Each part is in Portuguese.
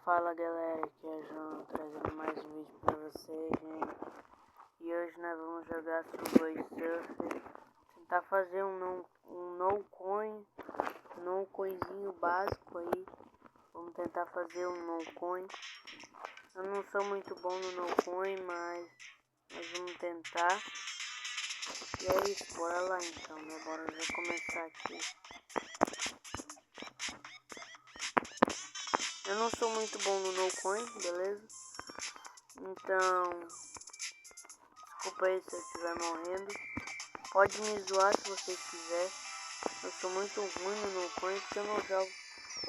Fala galera, aqui é o João trazendo mais um vídeo pra vocês, gente. E hoje nós vamos jogar Subway Surfer. Tentar fazer um no coinzinho básico aí. Vamos tentar fazer um no coin. Eu não sou muito bom no no coin, mas nós vamos tentar. E é isso, bora lá então, né? Bora já começar aqui. Eu não sou muito bom no no coin, beleza? Então, desculpa aí se eu estiver morrendo. Pode me zoar se vocês quiserem. Eu sou muito ruim no no coin porque eu não jogo.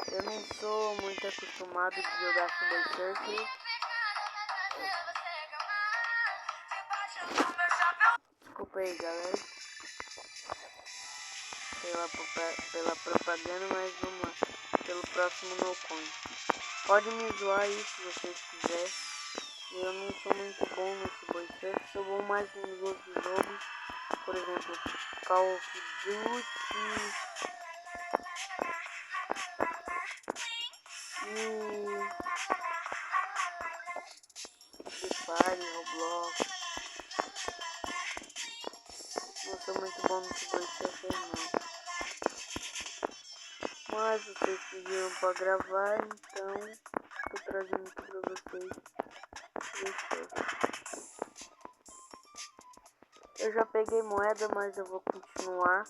Eu não sou muito acostumado de jogar Subway Surfer. Desculpa aí, galera. Pela propaganda, mas vamos lá. Pelo próximo no coin. Pode me zoar aí se vocês quiserem. Eu não sou muito bom no Subway Surfer. Sou bom mais nos outros jogos. Por exemplo, Call of Duty e Free Fire, Roblox. Não sou muito bom no Subway Surfer não. Mas vocês pediram pra gravar, então tô trazendo aqui pra vocês. Eu já peguei moeda, mas eu vou continuar.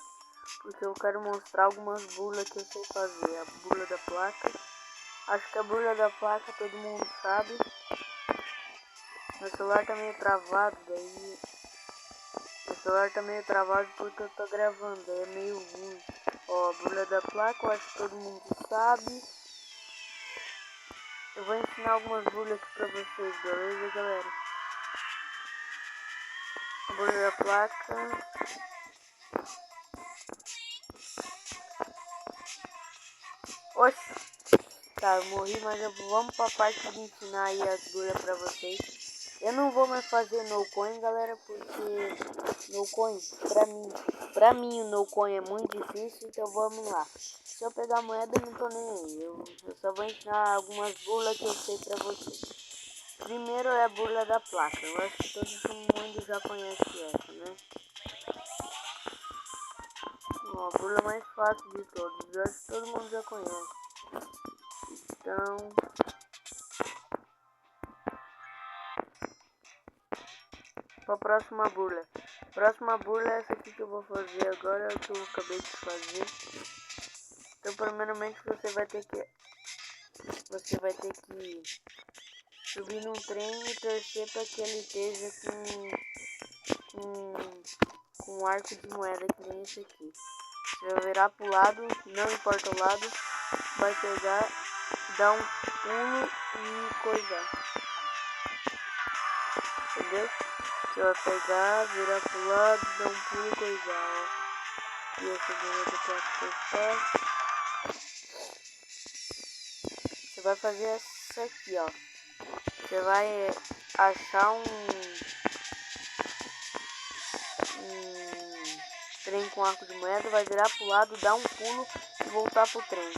Porque eu quero mostrar algumas burlas que eu sei fazer. A burla da placa. Acho que a burla da placa todo mundo sabe. Meu celular tá meio travado, daí... Meu celular tá meio travado porque eu tô gravando, daí é meio ruim. Ó, a burla da placa, eu acho que todo mundo sabe. Eu vou ensinar algumas burlas aqui pra vocês, beleza, galera? A burla da placa... Oxi! Tá, eu morri, mas vamos pra parte de ensinar aí as burlas pra vocês. Eu não vou mais fazer no coin, galera, porque no coin, pra mim o no coin é muito difícil, então vamos lá. Se eu pegar moeda, eu não tô nem aí. Eu só vou ensinar algumas burlas que eu sei pra vocês. Primeiro é a burla da placa. Eu acho que todo mundo já conhece essa, né? Ó, a burla mais fácil de todos. Eu acho que todo mundo já conhece. Então... Pra próxima burla. Próxima burla é essa aqui que eu vou fazer agora, é o que eu acabei de fazer. Então primeiramente você vai ter que subir num trem e torcer para que ele esteja com um arco de moeda que nem esse aqui. Você vai virar pro lado, não importa o lado, vai pegar, dar um pulo e coisar. Entendeu? Você vai pegar, virar pro lado, dar um pulo e coisar, ó. E essa burla do placa. Você vai fazer essa aqui, ó. Você vai achar um trem com arco de moeda, vai virar pro lado, dar um pulo e voltar pro trem.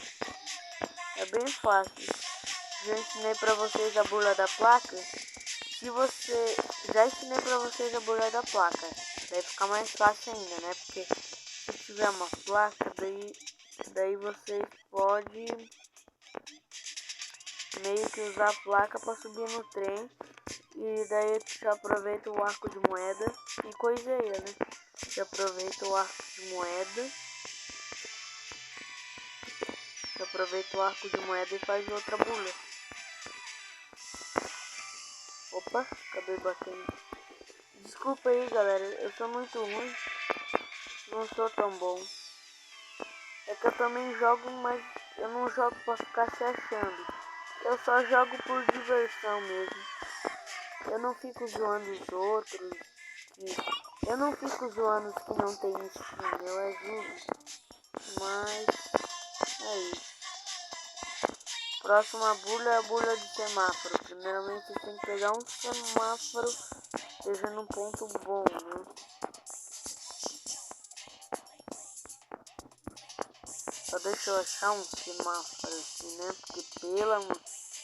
É bem fácil. Já ensinei pra vocês a burla da placa. Já ensinei pra vocês a burla da placa. Daí fica mais fácil ainda, né? Porque se tiver uma placa, daí vocês podem meio que usar a placa para subir no trem. E daí já aproveita o arco de moeda e coiseia, né? Já aproveita o arco de moeda. Já aproveita o arco de moeda e faz outra burla. Opa, acabei batendo. Desculpa aí, galera, eu sou muito ruim. Não sou tão bom. É que eu também jogo, mas eu não jogo pra ficar se achando. Eu só jogo por diversão mesmo. Eu não fico zoando os outros. Eu não fico zoando os que não tem skin. Eu ajudo. Mas é isso. Próxima burla é a burla de semáforo. Primeiramente você tem que pegar um semáforo que esteja num ponto bom, né? Só deixa eu achar um semáforo assim, né? Porque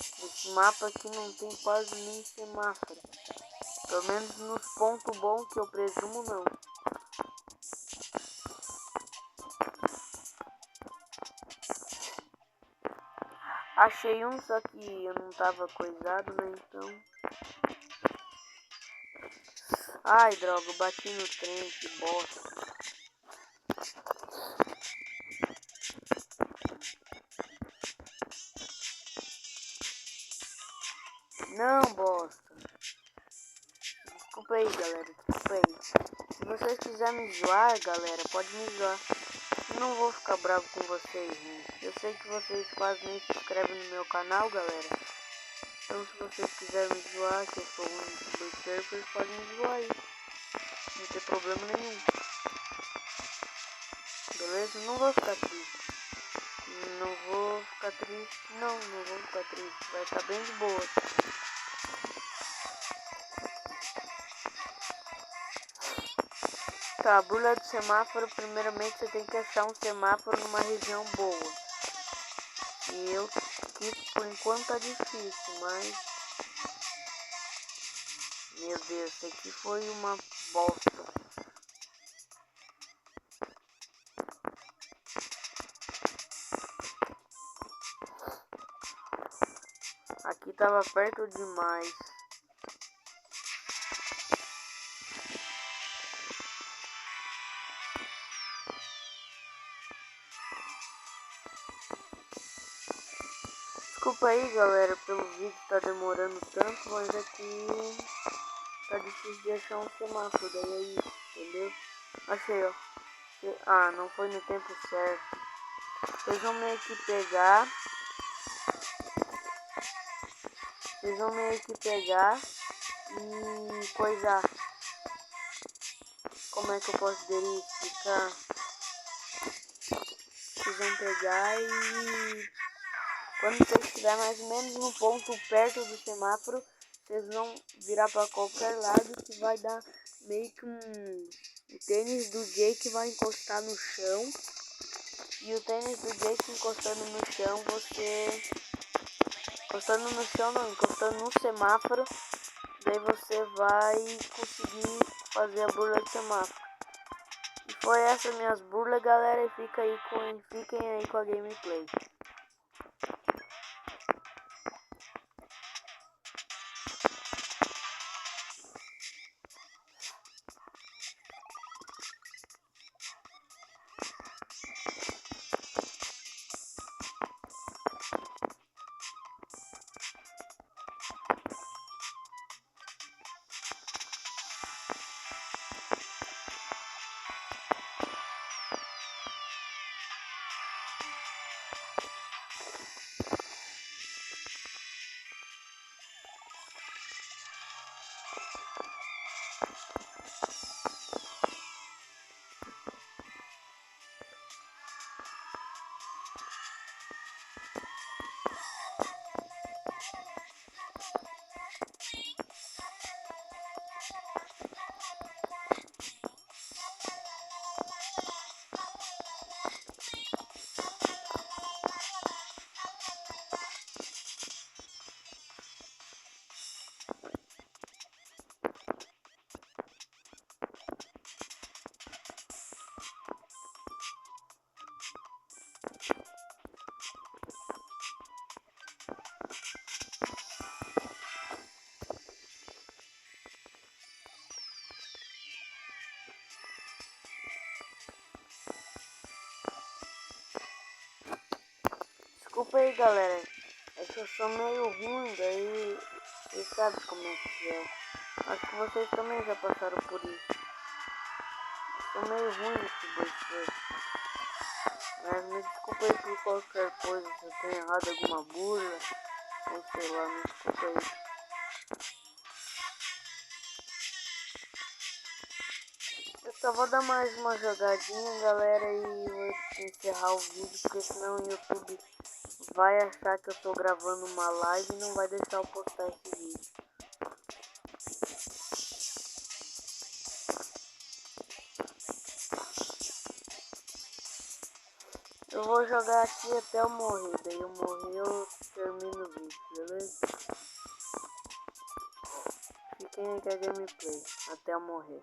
Esse mapa aqui não tem quase nem semáforo. Pelo menos nos pontos bons que eu presumo não. Achei um, só que eu não tava coisado, né? Então. Ai, droga, eu bati no trem, que bosta. Não, bosta. Desculpa aí, galera. Desculpa aí. Se vocês quiserem me zoar, galera, pode me zoar. Eu não vou ficar bravo com vocês, gente. Eu sei que vocês quase nem se inscrevem no meu canal, galera. Então se vocês quiserem me zoar, que eu sou um youtuber, vocês podem me zoar aí. Não tem problema nenhum. Beleza? Não vou ficar triste. Não vou ficar triste. Não vou ficar triste. Vai estar bem de boa. Tá, a burla do semáforo, primeiramente você tem que achar um semáforo numa região boa. E eu que por enquanto tá difícil, mas... Meu Deus, isso aqui foi uma bosta. Aqui tava perto demais. Desculpa aí, galera, pelo vídeo tá demorando tanto, mas aqui tá difícil de achar um semáforo, daí é isso, entendeu? Achei, ó. Ah, não foi no tempo certo. Vocês vão meio que pegar. E coisar. Como é que eu poderia explicar? Vocês vão pegar e... Quando você estiver mais ou menos no ponto perto do semáforo, vocês vão virar para qualquer lado que vai dar meio que o tênis do Jake vai encostar no chão. E o tênis do Jake encostando no chão, você... Encostando no chão não, encostando no semáforo. Daí você vai conseguir fazer a burla do semáforo. E foi essa minhas burlas, galera. E fiquem aí com a gameplay. Desculpa aí, galera. É que eu sou meio ruim, daí vocês sabem como é que é. Acho que vocês também já passaram por isso. Eu sou meio ruim nesse Bullshit. Mas me desculpa aí por qualquer coisa, se eu tenho errado alguma burla. Ou sei lá, me desculpa aí. Eu só vou dar mais uma jogadinha, galera, e vou encerrar o vídeo, porque senão o YouTube vai achar que eu tô gravando uma live e não vai deixar eu postar esse vídeo. Eu vou jogar aqui até eu morrer, daí eu morrer eu termino o vídeo, beleza? assim que é gameplay, até eu morrer.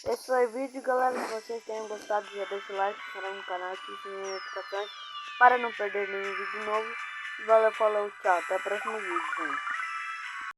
Esse foi o vídeo, galera. Se vocês tenham gostado, já deixa o like, se inscreve no canal, ative as notificações para não perder nenhum vídeo novo. Valeu, falou, tchau. Até o próximo vídeo, gente.